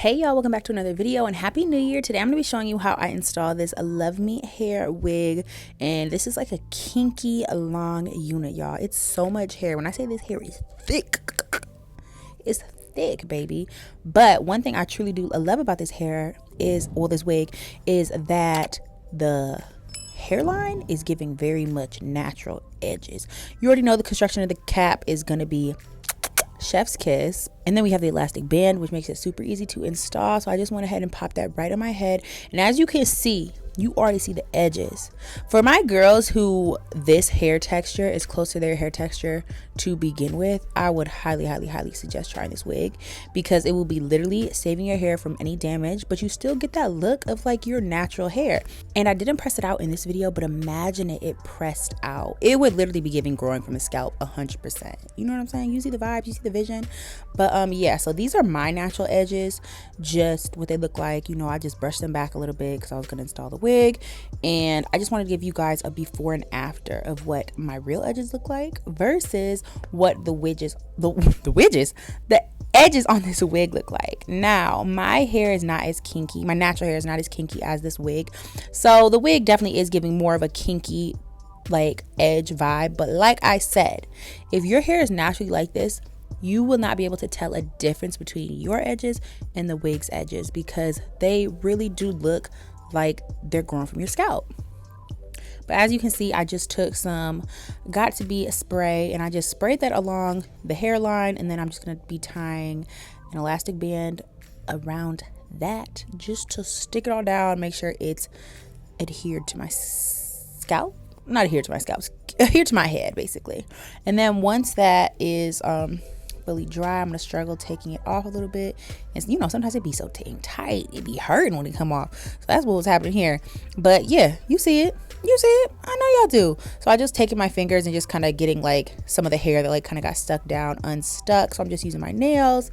Hey y'all, welcome back to another video and happy new year. Today I'm going to be showing you how I install this LUVME hair wig, and this is like a kinky long unit, y'all. It's so much hair. When I say this hair is thick, it's thick, baby. But one thing I truly do love about this hair is, well, this wig, is that the hairline is giving very much natural edges. You already know the construction of the cap is going to be chef's kiss, and then we have the elastic band, which makes it super easy to install. So I just went ahead and popped that right on my head, and as you can see, you already see the edges. For my girls who this hair texture is close to their hair texture to begin with, I would highly suggest trying this wig, because it will be literally saving your hair from any damage, but you still get that look of like your natural hair. And I didn't press it out in this video, but imagine it pressed out. It would literally be giving growing from the scalp 100%. You know what I'm saying? You see the vibes, you see the vision. But yeah, so these are my natural edges, just what they look like. You know, I just brushed them back a little bit because I was going to install the wig, and I just wanted to give you guys a before and after of what my real edges look like versus what the edges on this wig look like. Now, my hair is not as kinky. My natural hair is not as kinky as this wig, so the wig definitely is giving more of a kinky like edge vibe. But like I said, if your hair is naturally like this, you will not be able to tell a difference between your edges and the wig's edges, because they really do look like they're growing from your scalp. But as you can see, I just took some Got To Be a spray, and I just sprayed that along the hairline, and then I'm just going to be tying an elastic band around that just to stick it all down, make sure it's adhered to my scalp. Not adhered to my scalp, adhered to my head basically. And then once that is really dry, I'm gonna struggle taking it off a little bit. And you know, sometimes it be so tight, it be hurting when it come off. So that's what was happening here. But yeah, you see it, I know y'all do. So I just taking my fingers and just kind of getting like some of the hair that like kind of got stuck down unstuck. So I'm just using my nails.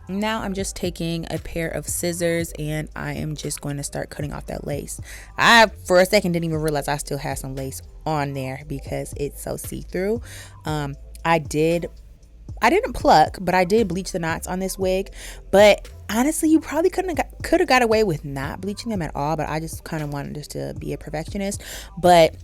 Now I'm just taking a pair of scissors, and I am just going to start cutting off that lace. I for a second didn't even realize I still had some lace on there because it's so see-through. I didn't pluck, but I did bleach the knots on this wig. But honestly, you probably could have got away with not bleaching them at all, but I just kind of wanted just to be a perfectionist. But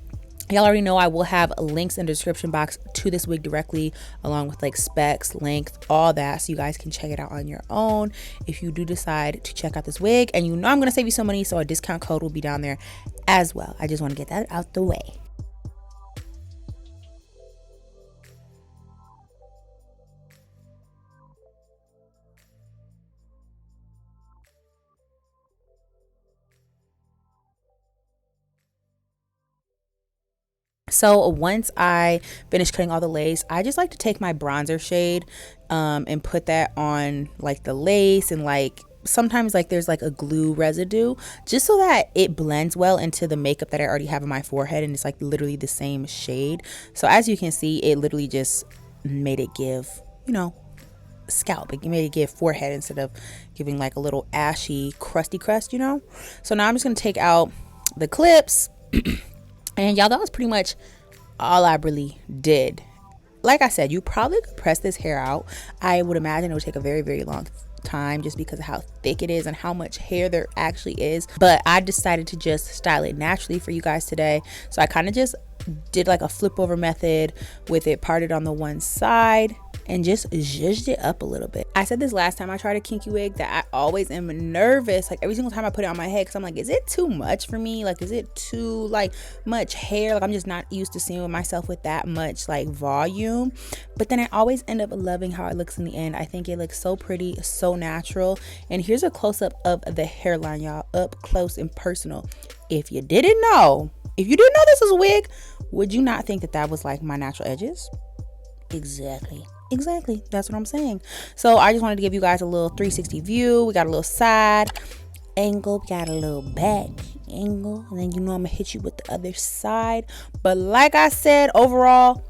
y'all already know I will have links in the description box to this wig directly, along with like specs, length, all that, so you guys can check it out on your own if you do decide to check out this wig. And you know I'm going to save you some money, so a discount code will be down there as well. I just want to get that out the way. So once I finish cutting all the lace, I just like to take my bronzer shade and put that on like the lace, and like sometimes like there's like a glue residue, just so that it blends well into the makeup that I already have on my forehead, and it's like literally the same shade. So as you can see, it literally just made it give, you know, scalp. It made it give forehead instead of giving like a little ashy crusty crust, you know. So now I'm just gonna take out the clips. And y'all, that was pretty much all I really did. Like I said, you probably could press this hair out. I would imagine it would take a very long time, just because of how thick it is and how much hair there actually is. But I decided to just style it naturally for you guys today. So I kind of just did like a flip over method with it parted on the one side and just zhuzhed it up a little bit. I said this last time I tried a kinky wig, that I always am nervous like every single time I put it on my head, because I'm like, is it too much for me? Like, is it too like much hair? Like, I'm just not used to seeing myself with that much like volume. But then I always end up loving how it looks in the end. I think it looks so pretty, so natural. And here's a close-up of the hairline, y'all, up close and personal. If you didn't know this was a wig, would you not think that that was like my natural edges? Exactly, that's what I'm saying. So I just wanted to give you guys a little 360 view. We got a little side angle, we got a little back angle, and then you know I'm gonna hit you with the other side. But like I said, overall,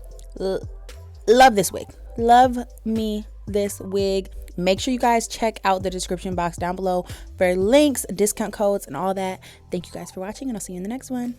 love this wig. Love me this wig. Make sure you guys check out the description box down below for links, discount codes, and all that. Thank you guys for watching, and I'll see you in the next one.